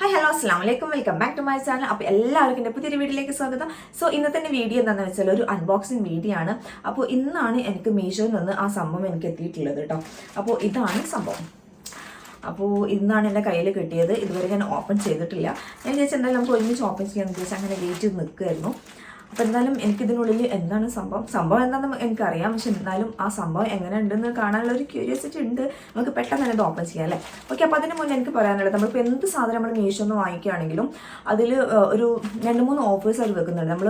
Hi hello അസ്സാം വലൈക്കും welcome back to my channel. അപ്പോൾ എല്ലാവർക്കും എൻ്റെ പുതിയൊരു വീഡിയോയിലേക്ക് സ്വാഗതം. സോ ഇന്നത്തെ വീഡിയോ എന്താണെന്ന് വെച്ചാൽ ഒരു അൺബോക്സിങ് വീഡിയോ ആണ്. അപ്പോൾ ഇന്നാണ് എനിക്ക് മീഷോയിൽ നിന്ന് ആ സംഭവം എനിക്ക് എത്തിയിട്ടുള്ളത് കേട്ടോ. അപ്പോൾ ഇതാണ് സംഭവം. അപ്പോൾ ഇന്നാണ് എൻ്റെ കയ്യിൽ കിട്ടിയത്. ഇതുവരെ ഞാൻ ഓപ്പൺ ചെയ്തിട്ടില്ല. ഞാൻ വിചാരിച്ചാൽ എന്തായാലും നമുക്ക് ഒരുമിച്ച് ഓപ്പൺ ചെയ്യാമെന്ന് വിചാരിച്ചാൽ അങ്ങനെ വെയിറ്റ് ചെയ്ത് നിൽക്കുമായിരുന്നു. അപ്പോൾ എന്തായാലും എനിക്കിതിനുള്ളിൽ എന്താണ് സംഭവം എന്താണെന്ന് എനിക്കറിയാം. പക്ഷെ എന്നാലും ആ സംഭവം എങ്ങനെ ഉണ്ടെന്ന് കാണാനുള്ള ഒരു ക്യൂരിയോസിറ്റി ഉണ്ട്. നമുക്ക് പെട്ടെന്ന് തന്നെ ഇത് ഓപ്പൺ ചെയ്യാം അല്ലേ. ഓക്കെ, അപ്പോൾ അതിന് മുന്നേ എനിക്ക് പറയാനുള്ളത്, നമ്മളിപ്പോൾ എന്ത് സാധനം നമ്മൾ മീഷോ ഒന്ന് വാങ്ങിക്കുകയാണെങ്കിലും അതിൽ ഒരു 2-3 ഓഫേഴ്സ് അവർ വെക്കുന്നുണ്ട്. നമ്മൾ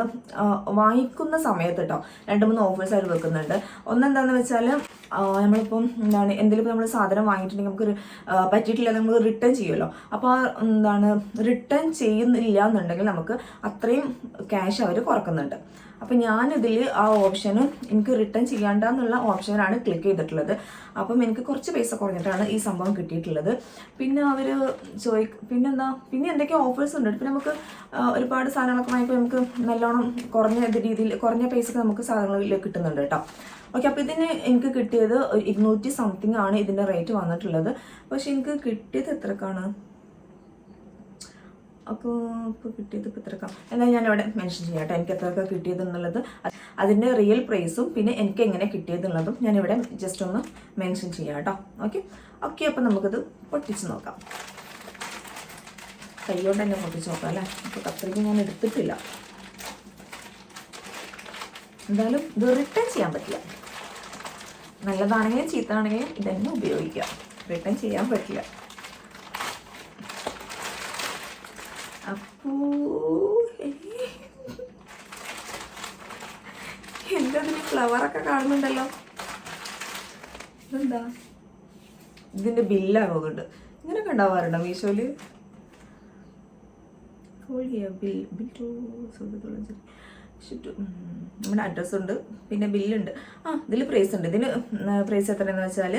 വാങ്ങിക്കുന്ന സമയത്ത് കേട്ടോ 2-3 ഓഫേഴ്സ് അവർ വെക്കുന്നുണ്ട്. ഒന്നെന്താണെന്ന് വെച്ചാൽ നമ്മളിപ്പം എന്തെങ്കിലും നമ്മൾ സാധനം വാങ്ങിയിട്ടുണ്ടെങ്കിൽ നമുക്ക് പറ്റിയിട്ടില്ല, നമുക്ക് റിട്ടേൺ ചെയ്യുമല്ലോ. അപ്പോൾ റിട്ടേൺ ചെയ്യുന്നില്ല എന്നുണ്ടെങ്കിൽ നമുക്ക് അത്രയും ക്യാഷ് അവർ കുറക്കുന്നുണ്ട്. അപ്പം ഞാനിതിൽ ആ ഓപ്ഷന് എനിക്ക് റിട്ടേൺ ചെയ്യാണ്ടെന്നുള്ള ഓപ്ഷനാണ് ക്ലിക്ക് ചെയ്തിട്ടുള്ളത്. അപ്പം എനിക്ക് കുറച്ച് പൈസ കുറഞ്ഞിട്ടാണ് ഈ സംഭവം കിട്ടിയിട്ടുള്ളത്. പിന്നെ അവർ പിന്നെ എന്തൊക്കെയോ ഓഫേഴ്സ് ഉണ്ട്. പിന്നെ നമുക്ക് ഒരുപാട് സാധനങ്ങളൊക്കെ വാങ്ങിയപ്പോൾ നമുക്ക് നല്ലോണം കുറഞ്ഞ പൈസക്ക് നമുക്ക് സാധനങ്ങളിൽ കിട്ടുന്നുണ്ട് കേട്ടോ. ഓക്കെ, അപ്പോൾ ഇതിന് എനിക്ക് കിട്ടിയത് 200 സംതിങ് ആണ് ഇതിൻ്റെ റേറ്റ് വന്നിട്ടുള്ളത്. പക്ഷെ എനിക്ക് കിട്ടിയത് എത്രക്കാണ്? അപ്പോൾ കിട്ടിയത് ഇപ്പോൾ എത്രക്കാം എന്നാൽ ഞാനിവിടെ മെൻഷൻ ചെയ്യാം കേട്ടോ, എനിക്ക് എത്രയൊക്കെ കിട്ടിയതെന്നുള്ളത്, അതിൻ്റെ റിയൽ പ്രൈസും പിന്നെ എനിക്ക് എങ്ങനെ കിട്ടിയതെന്നുള്ളതും ഞാനിവിടെ ജസ്റ്റ് ഒന്ന് മെൻഷൻ ചെയ്യാം കേട്ടോ. ഓക്കെ, അപ്പോൾ നമുക്കത് പൊട്ടിച്ച് നോക്കാം. കൈകൊണ്ട് തന്നെ പൊട്ടിച്ച് നോക്കാം അല്ലേ. അപ്പോൾ കത്രിക ഞാൻ എടുത്തിട്ടില്ല. എന്തായാലും ഇത് റിട്ടേൺ ചെയ്യാൻ പറ്റില്ല. നല്ലതാണെങ്കിലും ചീത്തയാണെങ്കിലും ഇതന്നെ ഉപയോഗിക്കാം. റിട്ടേൺ ചെയ്യാൻ പറ്റില്ല. അപ്പോ എന്താ ഫ്ലവറൊക്കെ കാണുന്നുണ്ടല്ലോ. ഇതെന്താ? ഇതിന്റെ ബില്ലാണ് തോന്നുന്നുണ്ട്. ഇങ്ങനെയൊക്കെ ഉണ്ടാവാറുണ്ടോ മീഷോയില്? നമ്മുടെ അഡ്രസ്സ് ഉണ്ട്, പിന്നെ ബില്ലുണ്ട്. ഇതിൽ പ്രൈസ് ഉണ്ട്. ഇതിന് പ്രൈസ് എത്രയാണെന്ന് വെച്ചാൽ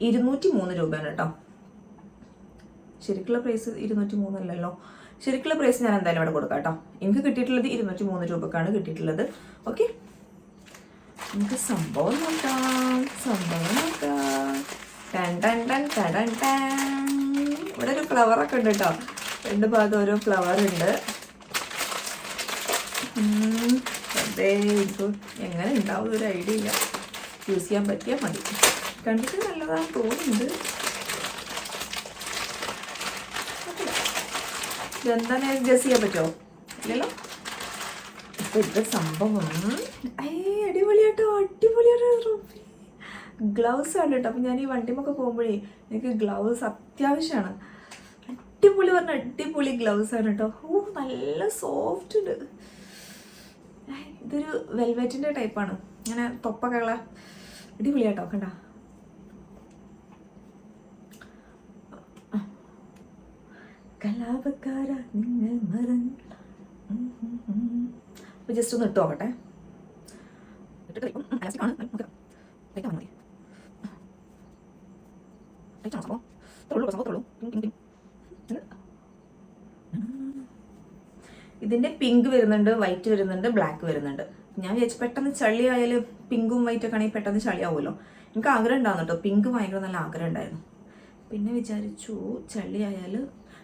203 രൂപയാണ് കേട്ടോ. ശരിക്കുള്ള പ്രൈസ് 203 അല്ലല്ലോ. ശരിക്കുള്ള പ്രൈസ് ഞാൻ എന്തായാലും ഇവിടെ കൊടുക്കാം കേട്ടോ. എനിക്ക് കിട്ടിയിട്ടുള്ളത് 203 രൂപക്കാണ് കിട്ടിയിട്ടുള്ളത്. ഓക്കെ, നമുക്ക് സംഭവം നോക്കാം. ഇവിടെ ഒരു ഫ്ലവറൊക്കെ ഉണ്ട് കേട്ടോ. 2 ഭാഗം ഓരോ ഫ്ലവർ ഉണ്ട്. അതെ, ഇപ്പോൾ എങ്ങനെ ഉണ്ടാവും ഒരു ഐഡിയ ഇല്ല. യൂസ് ചെയ്യാൻ പറ്റിയാൽ മതി. കണ്ടിട്ട് നല്ലതാണെന്ന് തോന്നുന്നുണ്ട്. ഇതെന്താന്ന് ഗസ് ചെയ്യാൻ പറ്റുമോ? ഇല്ലല്ലോ. ഇപ്പൊ ഇത് സംഭവം അടിപൊളിയാട്ടോ. ഗ്ലൗസ് ആണ് കേട്ടോ. അപ്പം ഞാൻ ഈ വണ്ടിമൊക്കെ പോകുമ്പോഴേ എനിക്ക് ഗ്ലൗസ് അത്യാവശ്യമാണ്. അടിപൊളി ഗ്ലൗസ് ആണ് കേട്ടോ. നല്ല സോഫ്റ്റ് ഉണ്ട്. ഇതൊരു വെൽവെറ്റിൻ്റെ ടൈപ്പാണ്. ഇങ്ങനെ തൊപ്പൊക്കെ ഉള്ള അടിപൊളിയാട്ടോ. കണ്ട, കലാപക്കാര നിങ്ങൾ മറന്നു. അപ്പോൾ ജസ്റ്റ് ഒന്ന് ഇട്ട് നോക്കട്ടെ. ഇതിന്റെ പിങ്ക് വരുന്നുണ്ട്, വൈറ്റ് വരുന്നുണ്ട്, ബ്ലാക്ക് വരുന്നുണ്ട്. ഞാൻ വിചാരിച്ചു പെട്ടെന്ന് ചളി ആയാൽ പിങ്കും വൈറ്റൊക്കെ ആണെങ്കിൽ പെട്ടെന്ന് ചളി ആവുമല്ലോ. എനിക്ക് ആഗ്രഹം ഉണ്ടായിരുന്നു കേട്ടോ, പിങ്ക് ഭയങ്കര നല്ല ആഗ്രഹം ഉണ്ടായിരുന്നു. പിന്നെ വിചാരിച്ചു ചളി ആയാൽ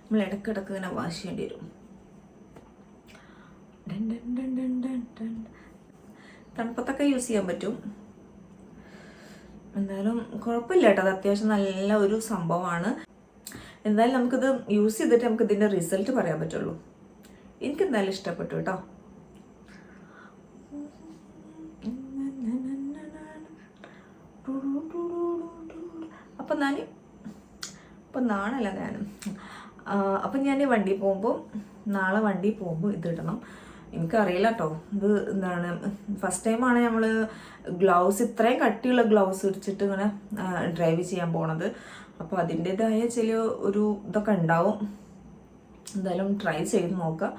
നമ്മൾ ഇടയ്ക്കിടയ്ക്ക് ഇങ്ങനെ വാഷ് ചെയ്യേണ്ടി വരും. തണുപ്പത്തൊക്കെ യൂസ് ചെയ്യാൻ പറ്റും. എന്തായാലും കുഴപ്പമില്ല കേട്ടോ. അത് അത്യാവശ്യം നല്ല ഒരു സംഭവമാണ്. എന്തായാലും നമുക്കിത് യൂസ് ചെയ്തിട്ട് നമുക്ക് ഇതിൻ്റെ റിസൾട്ട് പറയാൻ പറ്റുള്ളൂ. എനിക്കെന്തായാലും ഇഷ്ടപ്പെട്ടു കേട്ടോ. അപ്പം ഞാൻ വണ്ടി പോകുമ്പോൾ നാളെ വണ്ടി പോകുമ്പോൾ ഇത് ഇടണം. എനിക്കറിയില്ല കേട്ടോ, ഇത് ഫസ്റ്റ് ടൈമാണ് നമ്മൾ ഗ്ലൗസ്, ഇത്രയും കട്ടിയുള്ള ഗ്ലൗസ് ഇടിച്ചിട്ട് ഇങ്ങനെ ഡ്രൈവ് ചെയ്യാൻ പോണത്. അപ്പോൾ അതിൻ്റെതായ ചില ഒരു ഇതൊക്കെ ഉണ്ടാവും. എന്തായാലും ട്രൈ ചെയ്ത് നോക്കുക.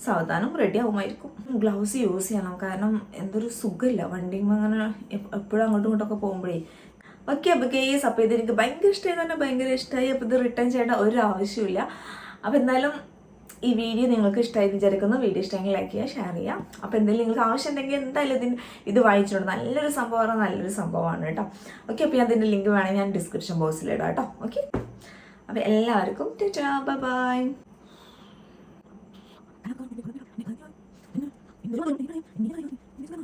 സാവധാനം റെഡി ആവുമായിരിക്കും. ഗ്ലൗസ് യൂസ് ചെയ്യണം, കാരണം എന്തൊരു സുഖമില്ല വണ്ടിയിൽ അങ്ങനെ എപ്പോഴും അങ്ങോട്ടും ഇങ്ങോട്ടൊക്കെ പോകുമ്പോഴേ. ഓക്കെ, അപ്പോൾ ഇതെനിക്ക് ഭയങ്കര ഇഷ്ടമായി തന്നെ, ഭയങ്കര ഇഷ്ടമായി. അപ്പോൾ ഇത് റിട്ടേൺ ചെയ്യേണ്ട ഒരു ആവശ്യമില്ല. അപ്പോൾ എന്തായാലും ഈ വീഡിയോ നിങ്ങൾക്ക് ഇഷ്ടമായി വിചാരിക്കുന്നു. വീഡിയോ ഇഷ്ടമെങ്കിൽ ലൈക്ക് ചെയ്യുക, ഷെയർ ചെയ്യുക. അപ്പോൾ എന്തെങ്കിലും നിങ്ങൾക്ക് ആവശ്യം ഉണ്ടെങ്കിൽ എന്തായാലും ഇത് വായിച്ചിട്ടുണ്ട്. നല്ലൊരു സംഭവമാണ് കേട്ടോ. ഓക്കെ, അപ്പോൾ അതിൻ്റെ ലിങ്ക് വേണമെങ്കിൽ ഞാൻ ഡിസ്ക്രിപ്ഷൻ ബോക്സിൽ ഇടാം കേട്ടോ. ഓക്കെ, അപ്പോൾ എല്ലാവർക്കും ടാറ്റാ, ബൈ. ഇത്